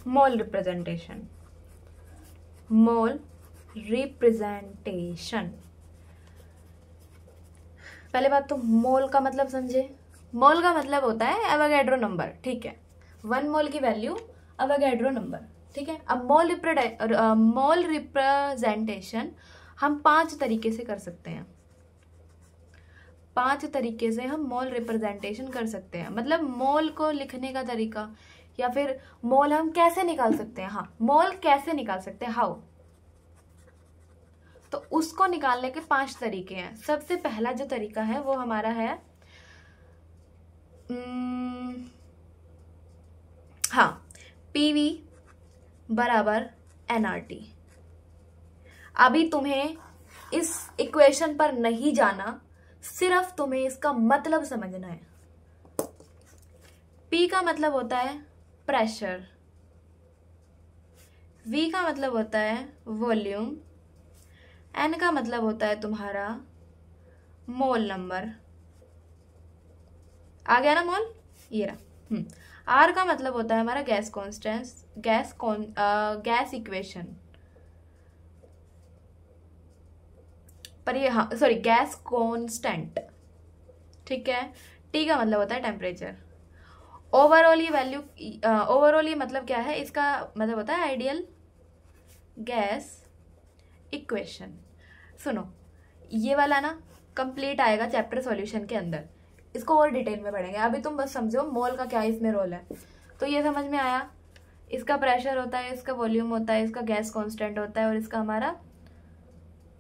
मोल representation. मोल representation, पहले बात तो मोल का मतलब समझे। मोल का मतलब होता है एवोगैड्रो नंबर, ठीक है। 1 मोल की वैल्यू एवोगैड्रो नंबर, ठीक है। अब मोल रिप्रेजेंटेशन हम 5 तरीके से कर सकते हैं। 5 तरीके से हम मोल रिप्रेजेंटेशन कर सकते हैं। मतलब मोल को लिखने का तरीका, या फिर मोल हम कैसे निकाल सकते हैं। हाँ, मोल कैसे निकाल सकते हैं, हाउ, तो उसको निकालने के 5 तरीके हैं। सबसे पहला जो तरीका है वो हमारा है हाँ, पीवी बराबर एनआरटी। अभी तुम्हें इस इक्वेशन पर नहीं जाना, सिर्फ तुम्हें इसका मतलब समझना है। P का मतलब होता है प्रेशर, V का मतलब होता है वॉल्यूम, N का मतलब होता है तुम्हारा मोल नंबर। आ गया ना मोल, ये रहा। R का मतलब होता है हमारा गैस कॉन्स्टेंस, गैस इक्वेशन, पर ये हाँ सॉरी गैस कांस्टेंट, ठीक है। T का मतलब होता है टेम्परेचर। ओवरऑल ये वैल्यू, ओवरऑल ये मतलब क्या है, इसका मतलब होता है आइडियल गैस इक्वेशन। सुनो, ये वाला ना कंप्लीट आएगा चैप्टर सॉल्यूशन के अंदर, इसको और डिटेल में पढ़ेंगे। अभी तुम बस समझो मोल का क्या इसमें रोल है। तो ये समझ में आया, इसका प्रेशर होता है, इसका वॉल्यूम होता है, इसका गैस कांस्टेंट होता है, और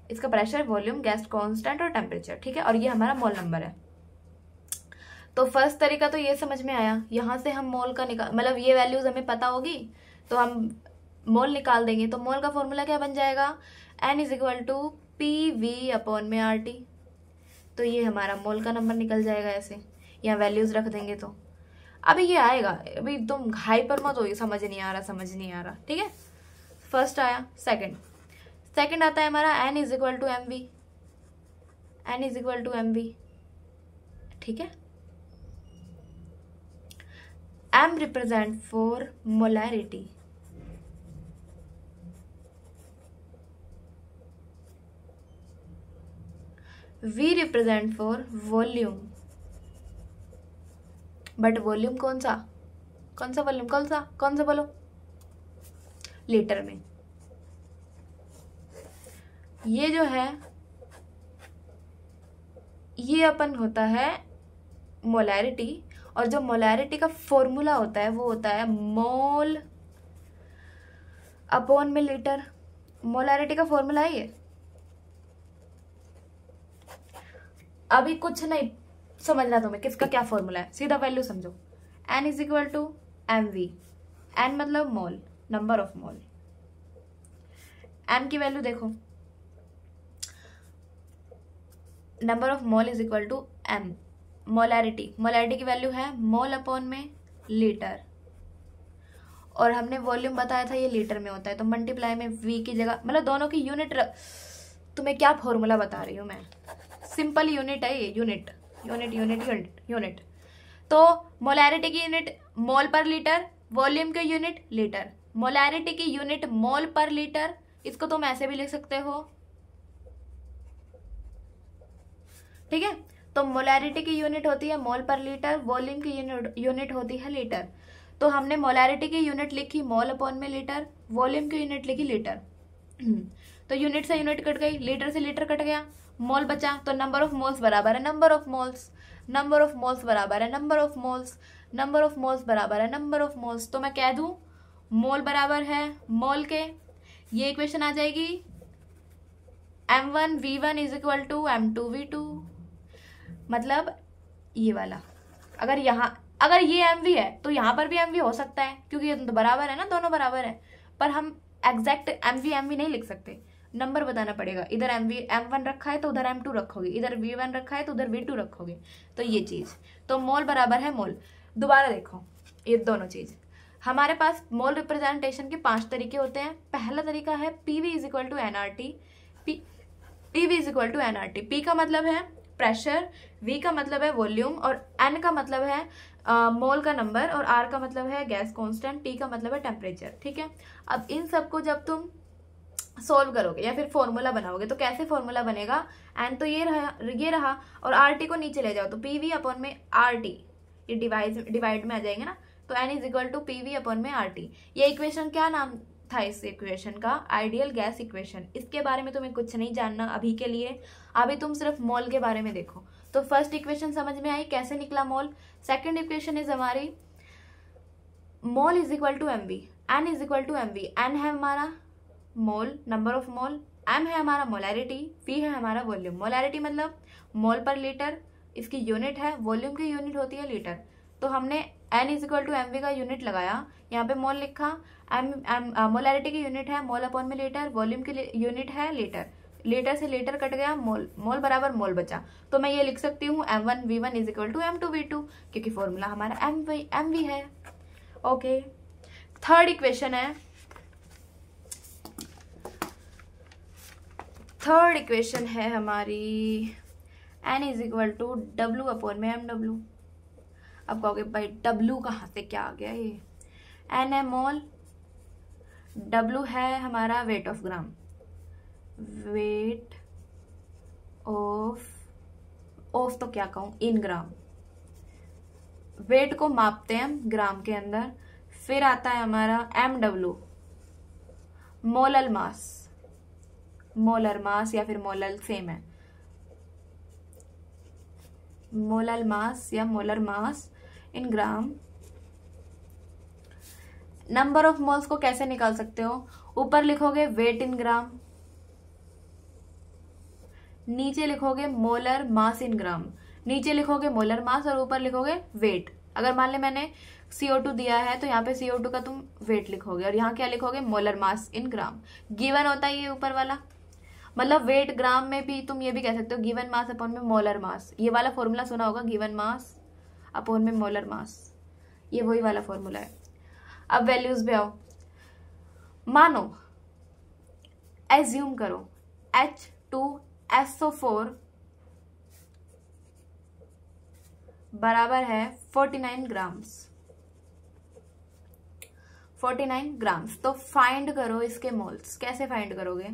इसका प्रेशर, वॉल्यूम, गैस कांस्टेंट और टेम्परेचर, ठीक है। और ये हमारा मोल नंबर है। तो फर्स्ट तरीका तो ये समझ में आया, यहाँ से हम मोल का मतलब ये वैल्यूज हमें पता होगी तो हम मोल निकाल देंगे। तो मोल का फॉर्मूला क्या बन जाएगा, N = PV अपॉन में RT। तो ये हमारा मोल का नंबर निकल जाएगा ऐसे, यहाँ वैल्यूज रख देंगे। तो अभी ये आएगा, अभी तुम हाइपर मत हो, समझ नहीं आ रहा, ठीक है। फर्स्ट आया। सेकंड आता है हमारा N = MV, ठीक है। M represent for molarity, V represent for volume, but volume कौन सा वॉल्यूम, कौन सा बोलो, लीटर में। ये जो है ये अपन होता है मोलैरिटी, और जो मोलैरिटी का फॉर्मूला होता है वो होता है मोल अपॉन में लीटर। मोलैरिटी का फॉर्मूला है ये। अभी कुछ नहीं समझना तुम्हें किसका क्या फॉर्मूला है, सीधा वैल्यू समझो। N = MV, N मतलब मोल, नंबर ऑफ मोल। M की वैल्यू देखो, number of mole = M। Molarity की वैल्यू है मोल अपॉन में लीटर, और हमने वॉल्यूम बताया था ये लीटर में होता है, तो मल्टीप्लाई में V की जगह, मतलब दोनों की यूनिट। तुम्हें क्या फॉर्मूला बता रही हूँ मैं, सिंपल यूनिट है ये, यूनिट। तो मोलैरिटी की यूनिट मोल पर लीटर, वॉल्यूम की यूनिट लीटर। मोलैरिटी की यूनिट मोल पर लीटर, इसको तुम ऐसे भी लिख सकते हो, ठीक है। तो मोलैरिटी की यूनिट होती है मोल पर लीटर, वॉल्यूम की यूनिट होती है लीटर। तो हमने मोलैरिटी की यूनिट लिखी मोल अपॉन में लीटर, वॉल्यूम की यूनिट लिखी लीटर। तो यूनिट से यूनिट कट गई, लीटर से लीटर कट गया, मोल बचा। तो नंबर ऑफ मोल्स बराबर है number of moles, number of moles बराबर है number of moles, number of moles बराबर है नंबर ऑफ मोल्स। तो मैं कह दूं मोल बराबर है मोल के, ये इक्वेशन आ जाएगी M1V1 = M2V2। मतलब ये वाला, अगर ये MV है तो यहाँ पर भी MV हो सकता है, क्योंकि ये तो बराबर है ना, दोनों बराबर है। पर हम एग्जैक्ट MV नहीं लिख सकते, नंबर बताना पड़ेगा। इधर M1 रखा है तो उधर M2 रखोगे, इधर V1 रखा है तो उधर V2 रखोगे, तो ये चीज। तो मोल बराबर है मोल। दोबारा देखो ये दोनों चीज, हमारे पास मोल रिप्रेजेंटेशन के 5 तरीके होते हैं। पहला तरीका है PV = NRT। PV = NRT, P का मतलब है प्रेशर, V का मतलब है वॉल्यूम, और N का मतलब है मोल का नंबर, और R का मतलब है गैस कांस्टेंट, T का मतलब है टेम्परेचर। ठीक है, अब इन सबको जब तुम सोल्व करोगे या फिर फॉर्मूला बनाओगे तो कैसे फॉर्मूला बनेगा, N तो ये रहा और RT को नीचे ले जाओ तो PV अपॉन में RT, ये डिवाइड में आ जाएंगे ना, तो N is equal to PV upon में RT। ये इक्वेशन क्या नाम था इस इक्वेशन का, आइडियल गैस इक्वेशन। इसके बारे में तुम्हें कुछ नहीं जानना अभी के लिए, अभी तुम सिर्फ मोल के बारे में देखो। तो फर्स्ट इक्वेशन समझ में आई कैसे निकला मोल। सेकंड इक्वेशन इज हमारी mole is equal to MV, N is equal to MV. N है हमारा mole, number of mole, M है हमारा मोलैरिटी, वी है हमारा वॉल्यूम। मोलैरिटी मतलब मोल पर लीटर, इसकी यूनिट है, वॉल्यूम की यूनिट होती है लीटर। तो हमने N is equal to M V का यूनिट लगाया, यहाँ पे मोल लिखा, मोलैरिटी की यूनिट है मोल अपॉन में लीटर, वॉल्यूम की यूनिट है लीटर, लीटर से लीटर कट गया, मोल, मोल बराबर मोल बचा। तो मैं ये लिख सकती हूँ M1V1 is equal to M2V2, क्योंकि फॉर्मूला हमारा MV है। ओके, थर्ड इक्वेशन है, थर्ड इक्वेशन है हमारी N is equal to W upon में MW। अब कहोगे भाई W कहाँ से क्या आ गया, ये N है मोल, W है हमारा weight of gram, weight of तो क्या कहूं, इन ग्राम। वेट को मापते हैं हम ग्राम के अंदर। फिर आता है हमारा MW, मोलर मास, मोलर मास या फिर मोलर सेम है, मोलर मास या molar mass in gram. Number of moles को कैसे निकाल सकते हो, ऊपर लिखोगे वेट इन ग्राम, नीचे लिखोगे मोलर मास इन ग्राम, नीचे लिखोगे मोलर मास और ऊपर लिखोगे वेट। अगर मान ले मैंने CO2 दिया है तो यहाँ पे CO2 का तुम वेट लिखोगे और यहाँ क्या लिखोगे, मोलर मास इन ग्राम। गिवन होता है ये ऊपर वाला, मतलब वेट ग्राम में भी तुम ये भी कह सकते हो गिवन मास अपॉन में मोलर मास। ये वाला फॉर्मूला सुना होगा, गिवन मास अपॉन में मोलर मास, ये वही वाला फॉर्मूला है। अब वैल्यूज पे आओ, मानो एज्यूम करो H2SO4 बराबर है 49 ग्राम्स, 49 ग्राम्स। तो फाइंड करो इसके मोल्स। कैसे फाइंड करोगे,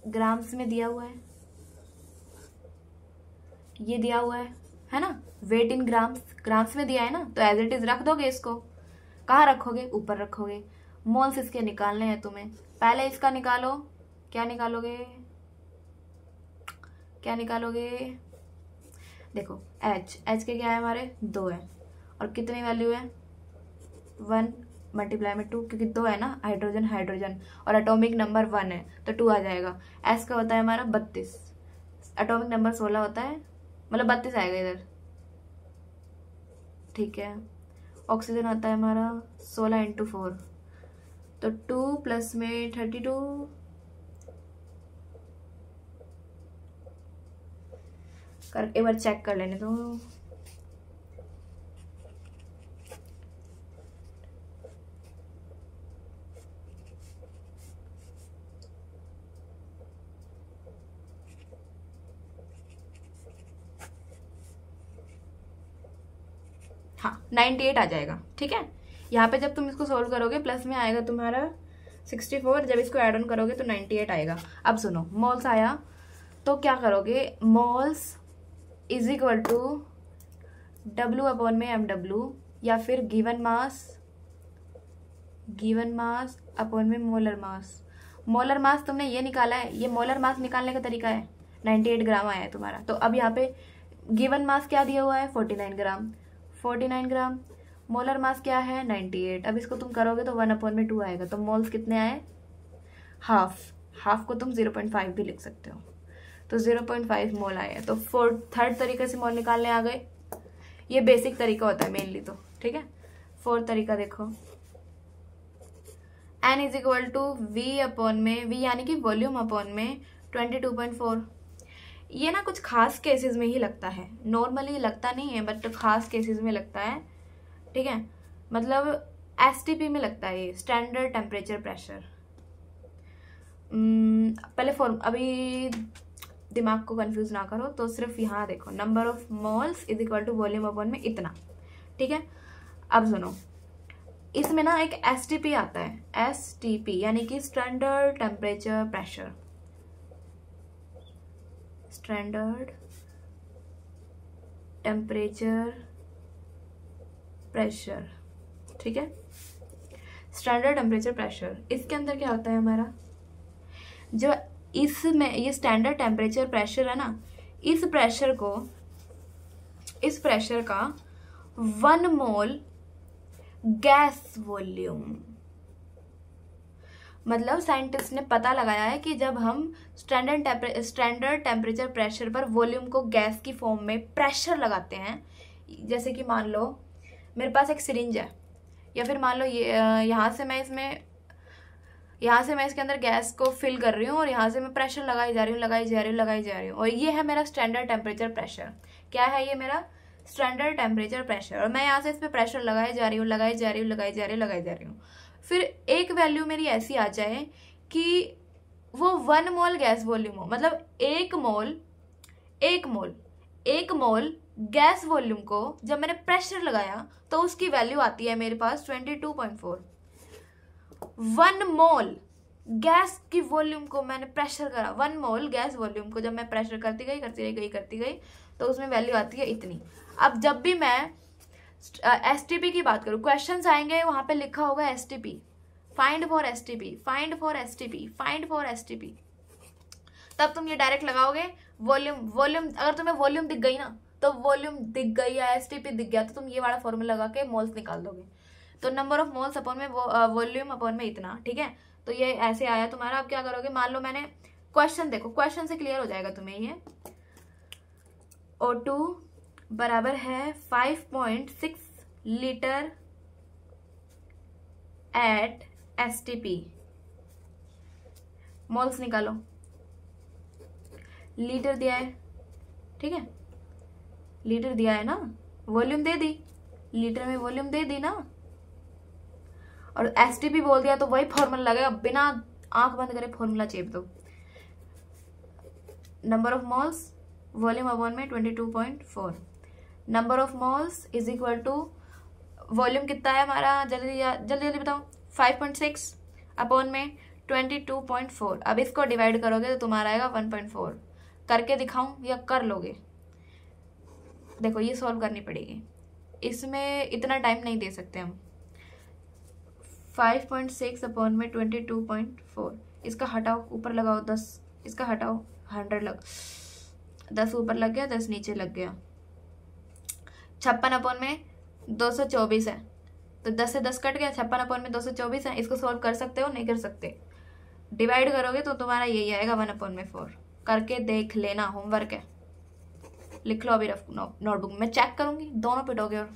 ग्राम्स में दिया हुआ है, ये दिया हुआ है ना, वेट इन ग्राम्स, ग्राम्स में दिया है ना, तो एज इट इज रख दोगे इसको। कहाँ रखोगे, ऊपर रखोगे। मोल्स इसके निकालने हैं तुम्हें, पहले इसका निकालो। क्या निकालोगे, क्या निकालोगे, देखो H के क्या है हमारे 2 है, और कितनी वैल्यू है 1 मल्टीप्लाई में 2, क्योंकि 2 है ना, हाइड्रोजन हाइड्रोजन और एटॉमिक नंबर 1 है तो 2 आ जाएगा। S का होता है हमारा 32, एटॉमिक नंबर 16 होता है, मतलब 32 आएगा इधर, ठीक है। ऑक्सीजन आता है हमारा 16 × 4, तो 2 प्लस में 32, एक बार चेक कर लेने दो। हाँ 98 आ जाएगा, ठीक है। यहाँ पे जब तुम इसको सोल्व करोगे प्लस में आएगा तुम्हारा 64, जब इसको ऐड ऑन करोगे तो 98 आएगा। अब सुनो, मोल्स आया तो क्या करोगे, moles is equal to W upon में MW, या फिर गिवन मास अपॉन में मोलर मास। मोलर मास तुमने ये निकाला है, ये मोलर मास निकालने का तरीका है, 98 ग्राम आया है तुम्हारा। तो अब यहाँ पे गिवन मास क्या दिया हुआ है, 49 ग्राम, 49 ग्राम। मोलर मास क्या है 98। अब इसको तुम करोगे तो 1 अपॉन में 2 आएगा, तो मोल्स कितने आए, हाफ को तुम 0.5 भी लिख सकते हो, तो 0.5 मोल आया। तो थर्ड तरीके से मोल निकालने आ गए। ये बेसिक तरीका होता है मेनली, तो ठीक है। फोर्थ तरीका देखो, N is equal to V upon में, V यानी कि वॉल्यूम अपॉन में 22.4। ये ना कुछ खास केसेस में ही लगता है, नॉर्मली लगता नहीं है, बट खास केसेस में लगता है, ठीक है। मतलब STP में लगता है ये, स्टैंडर्ड टेम्परेचर प्रेशर। पहले अभी दिमाग को कंफ्यूज ना करो, तो सिर्फ यहाँ देखो number of moles is equal to volume upon में इतना, ठीक है। अब सुनो, इसमें ना एक STP आता है, STP यानी कि standard temperature pressure, standard temperature pressure, ठीक है। स्टैंडर्ड टेम्परेचर प्रेशर, इसके अंदर क्या होता है हमारा, जो इसमें ये स्टैंडर्ड टेम्परेचर प्रेशर है ना, इस प्रेशर का 1 मोल गैस वॉल्यूम, मतलब साइंटिस्ट ने पता लगाया है कि जब हम स्टैंडर्ड टेम्परेचर प्रेशर पर वॉल्यूम को गैस की फॉर्म में प्रेशर लगाते हैं, जैसे कि मान लो मेरे पास एक सिरिंज है, या फिर मान लो ये यहाँ से मैं इसके अंदर गैस को फिल कर रही हूँ और यहाँ से मैं प्रेशर लगाई जा रही हूँ, और ये है मेरा स्टैंडर्ड टेम्परेचर प्रेशर। क्या है ये मेरा स्टैंडर्ड टेम्परेचर प्रेशर, और मैं यहाँ से इस पर प्रेशर लगाई जा रही हूँ। फिर एक वैल्यू मेरी ऐसी आ जाए कि वो 1 मोल गैस वॉल्यूम हो, मतलब एक मोल गैस वॉल्यूम को जब मैंने प्रेशर लगाया तो उसकी वैल्यू आती है मेरे पास 22.4। 1 मोल गैस की वॉल्यूम को मैंने प्रेशर करा, 1 मोल गैस वॉल्यूम को जब मैं प्रेशर करती गई तो उसमें वैल्यू आती है इतनी। अब जब भी मैं STP की बात करूँ, क्वेश्चंस आएंगे वहां पे लिखा होगा STP, फाइंड फॉर STP, तब तुम ये डायरेक्ट लगाओगे वॉल्यूम। अगर तुम्हें वॉल्यूम दिख गई ना, तो वॉल्यूम दिख गई या STP दिख गया, तो तुम ये वाला फॉर्मूला लगा के मोल्स निकाल दोगे। तो नंबर ऑफ मोल्स अपॉन में वॉल्यूम अपॉन में इतना, ठीक है। तो ये ऐसे आया तुम्हारा। अब क्या करोगे, मान लो मैंने क्वेश्चन, देखो क्वेश्चन से क्लियर हो जाएगा तुम्हें ये। O2 बराबर है 5.6 लीटर एट STP, मोल्स निकालो, लीटर दिया है, ठीक है, लीटर दिया है ना, वॉल्यूम दे दी, लीटर में वॉल्यूम दे दी ना, और STP बोल दिया तो वही फॉर्मूला लगेगा, बिना आंख बंद करे फॉर्मूला चेप दो। Number of moles volume upon में 22.4, number of moles is equal to volume कितना है हमारा, जल्दी बताओ, 5.6 अपॉन में 22.4। अब इसको डिवाइड करोगे तो तुम्हारा आएगा 1.4। करके दिखाऊं या कर लोगे? देखो ये सॉल्व करनी पड़ेगी, इसमें इतना टाइम नहीं दे सकते हम। 5.6 अपॉन में 22.4, इसका हटाओ, ऊपर लगाओ 10, इसका हटाओ 100 लग, 10 ऊपर लग गया, 10 नीचे लग गया। 56 अपॉन में 224 है, तो 10 से 10 कट गया, 56 अपॉन में 224 है। इसको सॉल्व कर सकते हो? नहीं कर सकते। डिवाइड करोगे तो तुम्हारा यही आएगा 1 अपॉन में 4। करके देख लेना, होमवर्क है, लिख लो अभी नोटबुक में, चेक करूंगी, दोनों पिटोगे। और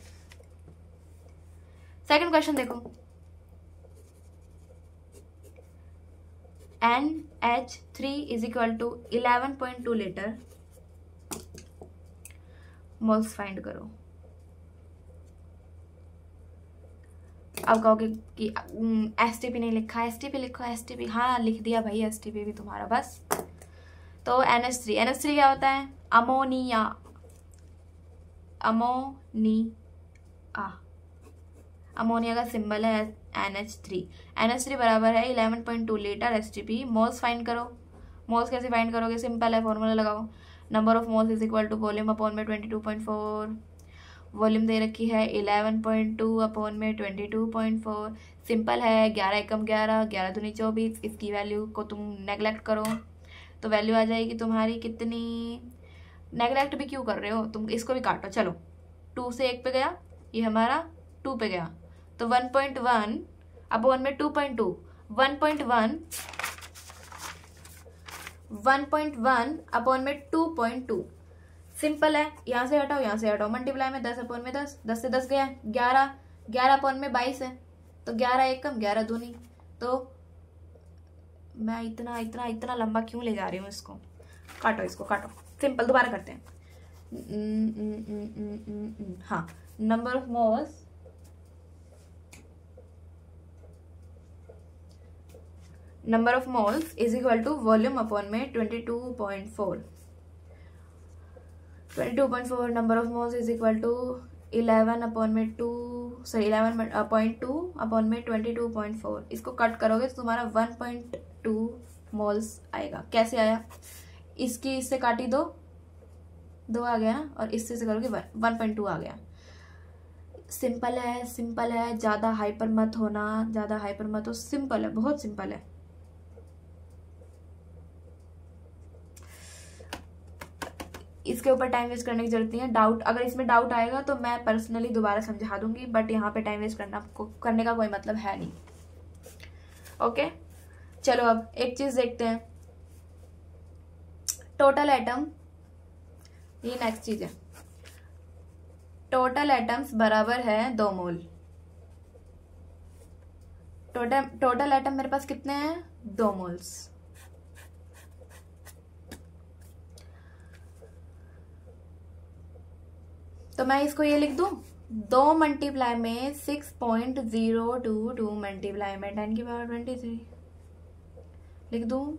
सेकंड क्वेश्चन देखो, NH3 is equal to 11.2 litre, moles find करो। अब कहोगे कि STP नहीं लिखा, STP लिखो, STP। हाँ लिख दिया भाई, STP भी तुम्हारा बस। तो NH3 क्या होता है? अमोनिया, अमोनिया का सिंबल है NH3 बराबर है 11.2 लीटर STP। मोल्स फाइंड करो। मोल्स कैसे फाइंड करोगे? सिंपल है, फॉर्मूला लगाओ, number of moles is equal to volume upon में 22.4। वॉल्यूम दे रखी है 11.2 अपॉन में 22.4। सिंपल है, 11 एकम 11, 11 दूनी 24। इसकी वैल्यू को तुम नेगलेक्ट करो तो वैल्यू आ जाएगी तुम्हारी कितनी? नेगलेक्ट भी क्यों कर रहे हो तुम, इसको भी काटो। चलो 2 से 1 पे गया, ये हमारा 2 पे गया, तो 1.1 अपॉन में 2.2, 1.1 अपॉन में 2.2। सिंपल है, यहाँ से हटाओ, मल्टीप्लाई में 10 अपॉन में 10, 10 से 10 गया 11, 11 अपॉन में 22 है, तो 11 एकम 11 दूनी। तो मैं इतना लंबा क्यों ले जा रही हूँ इसको? काटो, इसको काटो, सिंपल। दोबारा करते हैं। हाँ, number of moles is equal to volume upon में 22.4। 22.4 number of moles is equal to 11/2 upon में 22.4। इसको कट करोगे तो तुम्हारा 1.2 मोल्स आएगा। कैसे आया? इसकी इससे काटी दो आ गया ना, और इससे से करोगे 1.2 आ गया। सिंपल है, सिंपल है, ज़्यादा हाइपर मत होना, ज़्यादा हाइपर मत हो, सिंपल है, बहुत सिंपल है। इसके ऊपर टाइम वेस्ट करने की जरूरत नहीं है। डाउट, अगर इसमें डाउट आएगा तो मैं पर्सनली दोबारा समझा दूंगी, बट यहाँ पे टाइम वेस्ट करने का कोई मतलब है नहीं। ओके, चलो अब एक चीज देखते हैं, टोटल एटम, ये नेक्स्ट चीज है। टोटल एटम्स बराबर है 2 मोल। टोटल एटम मेरे पास कितने हैं? 2 मोल्स। तो मैं इसको ये लिख दूं, 2 मल्टीप्लाई में 6.022 मल्टीप्लाई में 10⁻23 लिख दूं।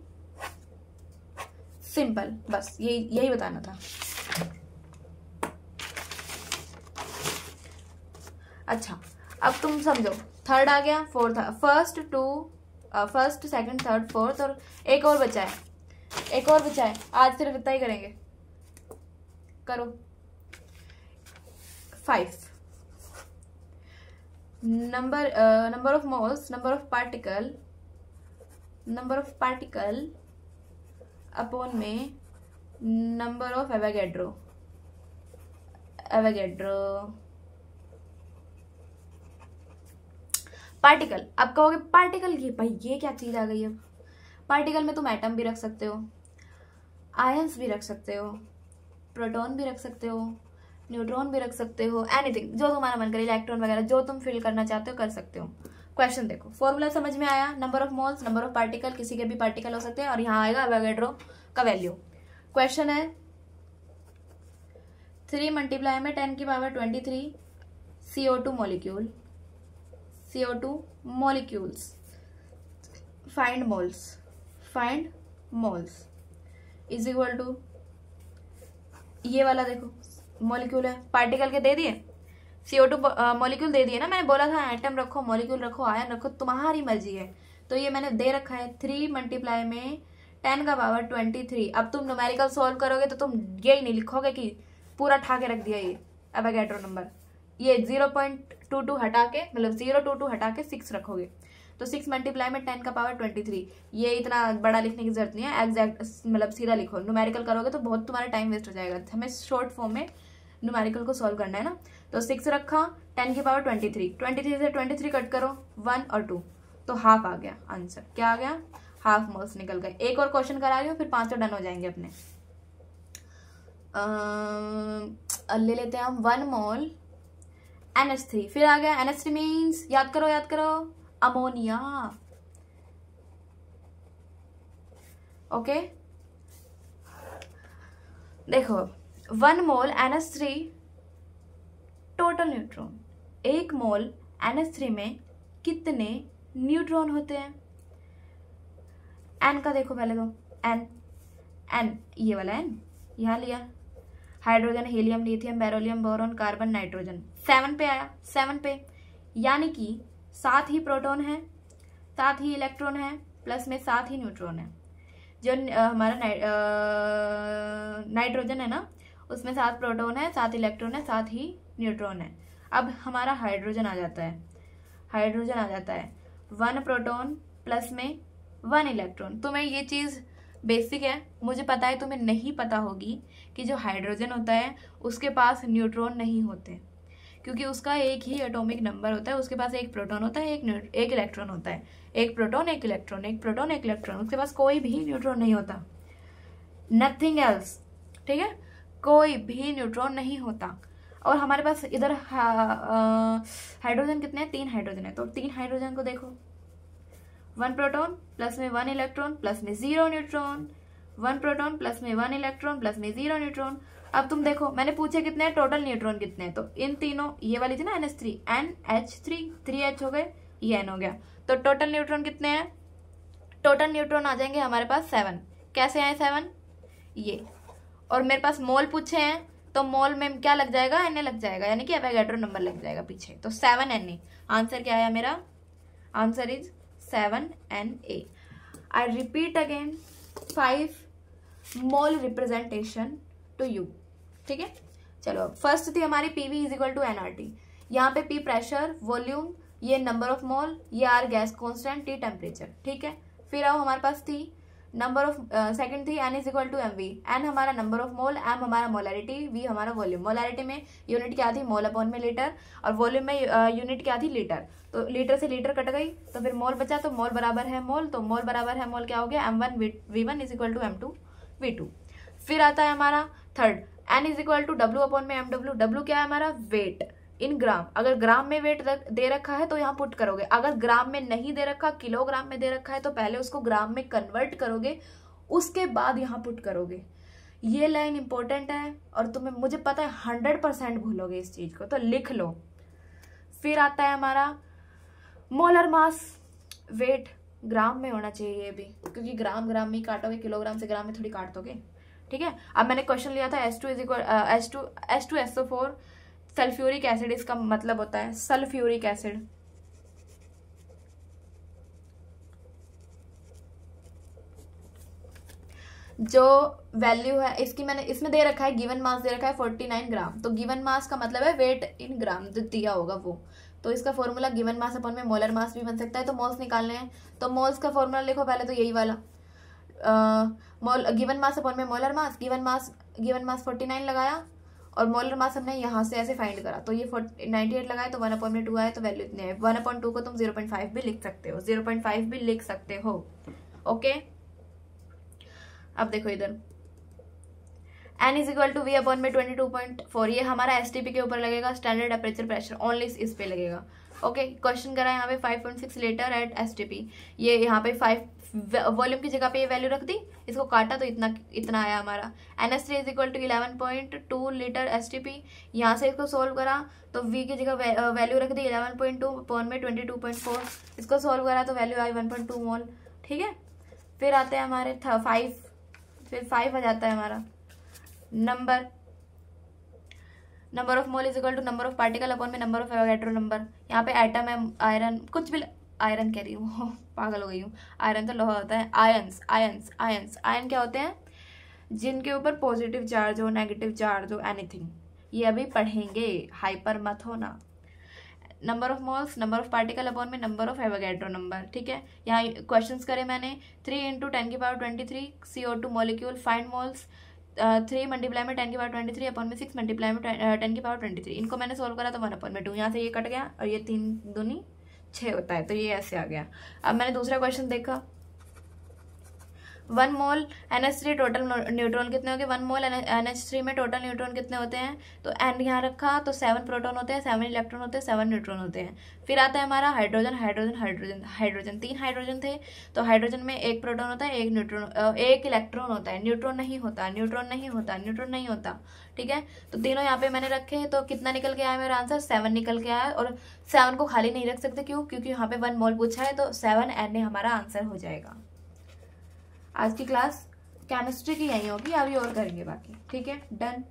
सिंपल, बस यही बताना था। अच्छा, अब तुम समझो, थर्ड आ गया, fourth, first second third fourth, और एक और बचा है, आज सिर्फ इतना ही करेंगे। करो 5 number of moles, number of particle upon में नंबर ऑफ एवोगैड्रो। पार्टिकल, अब कहोगे पार्टिकल की भाई ये क्या चीज आ गई है? पार्टिकल में तुम एटम भी रख सकते हो, आयंस भी रख सकते हो, प्रोटॉन भी रख सकते हो, न्यूट्रॉन भी रख सकते हो, एनीथिंग जो तुम्हारा मन करे, इलेक्ट्रॉन वगैरह जो तुम फिल करना चाहते हो कर सकते हो। क्वेश्चन देखो, फॉर्मूला समझ में आया, number of moles, number of particle, किसी के भी पार्टिकल हो सकते हैं, और यहाँ आएगा एवोगैड्रो का वैल्यू। क्वेश्चन है 3 मल्टीप्लाई में 10⁻23 CO2 molecules, find moles is equal to, ये वाला देखो मॉलिक्यूल है, पार्टिकल के दे दिए, CO2 मॉलिक्यूल दे दिए ना, मैंने बोला था एटम रखो, मॉलिक्यूल रखो, आयन रखो, तुम्हारी मर्जी है। तो ये मैंने दे रखा है 3 मल्टीप्लाई में 10⁻23। अब तुम न्यूमेरिकल सॉल्व करोगे तो तुम यही नहीं लिखोगे कि पूरा ठा के रख दिया ये एवोगैड्रो नंबर, ये 0.22 हटा के, मतलब 022 हटा के 6 रखोगे, तो 6 मल्टीप्लाई में 10⁻23। ये इतना बड़ा लिखने की जरूरत नहीं है, एग्जैक्ट मतलब सीधा लिखो। न्यूमेरिकल करोगे तो बहुत तुम्हारा टाइम वेस्ट हो जाएगा, हमें शॉर्ट फॉर्म में न्यूमेरिकल को सॉल्व करना है ना। तो 6 रखा, 10⁻23, 23 से 23 कट करो, 1 और 2, तो हाफ आ गया आंसर। क्या आ गया? हाफ मोल्स निकल गए। एक और क्वेश्चन करा रही हूँ, फिर 5 डन हो जाएंगे अपने। ले लेते हैं हम 1 मोल NH3, फिर आ गया NH3 मीन्स, याद करो अमोनिया। ओके, देखो 1 मोल NH3 टोटल न्यूट्रॉन, 1 मोल NH3 में कितने न्यूट्रॉन होते हैं? N का देखो पहले तो, N ये वाला N यहाँ लिया, hydrogen, helium, lithium, beryllium, boron, carbon, nitrogen, 7 पे आया, 7 पे, यानी कि 7 ही प्रोटॉन है, 7 ही इलेक्ट्रॉन है, प्लस में 7 ही न्यूट्रॉन है। जो हमारा नाइट्रोजन है ना, उसमें 7 प्रोटॉन है, 7 इलेक्ट्रॉन है, 7 ही न्यूट्रॉन है। अब हमारा हाइड्रोजन आ जाता है, 1 प्रोटॉन प्लस में 1 इलेक्ट्रॉन। तुम्हें ये चीज़ बेसिक है, मुझे पता है तुम्हें नहीं पता होगी कि जो हाइड्रोजन होता है उसके पास न्यूट्रॉन नहीं होते, क्योंकि उसका एक ही एटॉमिक नंबर होता है, उसके पास एक प्रोटॉन होता है, एक इलेक्ट्रॉन होता है, एक प्रोटॉन एक इलेक्ट्रॉन, एक प्रोटॉन एक इलेक्ट्रॉन, उसके पास कोई भी न्यूट्रॉन नहीं होता, नथिंग एल्स। ठीक है, कोई भी न्यूट्रॉन नहीं होता। और हमारे पास इधर हाइड्रोजन कितने हैं? 3 हाइड्रोजन है, तो 3 हाइड्रोजन को देखो, 1 प्रोटॉन प्लस में 1 इलेक्ट्रॉन प्लस में 0 न्यूट्रॉन, 1 प्रोटॉन प्लस में 1 इलेक्ट्रॉन प्लस में 0 न्यूट्रॉन। अब तुम देखो, मैंने पूछे कितने हैं, टोटल न्यूट्रॉन कितने हैं, तो इन तीनों, ये वाली थी ना NH3, NH3, 3H हो गए, ये N हो गया, तो टोटल न्यूट्रॉन कितने हैं? टोटल न्यूट्रॉन आ जाएंगे हमारे पास 7। कैसे आए 7? ये, और मेरे पास मोल पूछे हैं, तो मोल में क्या लग जाएगा, Na लग जाएगा, यानी कि एवोगैड्रो नंबर लग जाएगा पीछे। तो 7Na। आंसर क्या आया मेरा, answer is 7Na। I repeat again 5 mole representation to you, ठीक है। चलो फर्स्ट थी हमारी PV is equal to NRT. यहाँ पे पी प्रेशर, वॉल्यूम, ये नंबर ऑफ मोल, ये R gas constant, T temperature, ठीक है। फिर अब हमारे पास थी नंबर ऑफ, सेकंड थी N is equal to M V. N हमारा नंबर ऑफ मोल, एम हमारा मोलैरिटी, वी हमारा वॉल्यूम। मोलैरिटी में यूनिट क्या थी, मोल अपॉन में लीटर, और वॉल्यूम में यूनिट क्या थी, लीटर। तो लीटर से लीटर कट गई तो फिर मोल बचा, तो मोल बराबर है मोल, तो मोल बराबर है मोल क्या हो गया, M1 V1 is equal to M2 V2। फिर आता है हमारा third, N is equal to W upon में MW। डब्ल्यू क्या है हमारा, वेट इन ग्राम। अगर ग्राम में वेट दे रखा है तो यहाँ पुट करोगे, अगर ग्राम में नहीं दे रखा, किलोग्राम में दे रखा है, तो पहले उसको ग्राम में कन्वर्ट करोगे, उसके बाद यहाँ पुट करोगे। ये लाइन इंपॉर्टेंट है और तुम्हें, मुझे पता है 100% भूलोगे इस चीज को, तो लिख लो। फिर आता है हमारा मोलर मास, वेट ग्राम में होना चाहिए ये भी, क्योंकि ग्राम ग्राम में ही काटोगे, किलोग्राम से ग्राम में थोड़ी काट दोगे, ठीक है। अब मैंने क्वेश्चन लिया था H2 is equal H2SO4 sulphuric acid, इसका मतलब होता है सल्फ्यूरिक एसिड। जो वैल्यू है इसकी, मैंने इसमें दे रखा है, गिवन मास दे रखा है 49 ग्राम। तो गिवन मास का मतलब है वेट इन ग्राम जो दिया होगा वो। तो इसका फॉर्मूला गिवन मास अपॉन में मोलर मास भी बन सकता है। तो मोल्स निकालने हैं, तो मोल्स का फॉर्मूला लिखो पहले, तो यही वाला गिवन मास अपॉन में मोलर मास। गिवन मास 49 लगाया और मोलर मास हमने यहाँ से ऐसे फाइंड करा, तो ये 98 लगाए, तो 1/2 आया, तो वैल्यू इतने है। 1/2 को तुम 0.5 भी लिख सकते हो, 0.5 भी लिख सकते हो, ओके। अब देखो इधर N is equal to V upon में 22.4, ये हमारा STP के ऊपर लगेगा, स्टैंडर्ड टेम्परेचर प्रेशर, ओनली इस पे लगेगा, ओके। क्वेश्चन करा यहाँ पे 5.6 लीटर एट STP, ये यहाँ पे 5 वॉल्यूम की जगह पे ये वैल्यू रख दी, इसको काटा तो इतना आया हमारा। NH3 is equal to 11.2 litre STP, यहाँ से इसको सोल्व करा तो V की जगह वैल्यू रख दी 11.2 अपॉन में 22.4, इसको सोल्व करा तो वैल्यू आई 1.2 मोल, ठीक है। फिर आते हैं हमारे 5, फिर 5 आ जाता है हमारा number of mole is equal to number of particle upon में नंबर ऑफ एवोगैड्रो नंबर। यहाँ पे एटम है, आयरन, कुछ भी, आयरन कह रही हूँ पागल हो गई हूँ, आयरन तो लोहा होता है। आयन क्या होते हैं, जिनके ऊपर पॉजिटिव चार्ज हो, नेगेटिव चार्ज हो, एनीथिंग, ये अभी पढ़ेंगे, हाइपर मत होना। Number of moles, number of particle upon में नंबर ऑफ एवोगैड्रो नंबर, ठीक है। यहाँ क्वेश्चंस करे मैंने 3 × 10⁻23 CO2 molecule, find moles 3 multiply में 10⁻23 अपॉन में 6 मल्टीप्लाई में 10⁻23। इनको मैंने सोल्व करा तो 1/2, यहाँ से ये कट गया और ये 3 दूनी 6 होता है, तो ये ऐसे आ गया। अब मैंने दूसरा क्वेश्चन देखा, 1 मोल NH3 टोटल न्यूट्रॉन कितने होंगे, 1 मोल NH3 में टोटल न्यूट्रॉन कितने होते हैं, तो N यहाँ रखा तो 7 प्रोटॉन होते हैं, 7 इलेक्ट्रॉन होते हैं, 7 न्यूट्रॉन होते हैं। फिर आता है हमारा हाइड्रोजन, 3 हाइड्रोजन थे, तो हाइड्रोजन में 1 प्रोटॉन होता है, 1 इलेक्ट्रॉन होता है, न्यूट्रॉन नहीं होता, ठीक है। तो तीनों यहाँ पे मैंने रखे, तो कितना निकल के आया मेरा आंसर, 7 निकल के आया। और 7 को खाली नहीं रख सकते, क्यों, क्योंकि यहाँ पे 1 मोल पूछा है, तो 7Na हमारा आंसर हो जाएगा। आज की क्लास केमिस्ट्री की यही होगी, अभी और करेंगे बाकी, ठीक है, डन।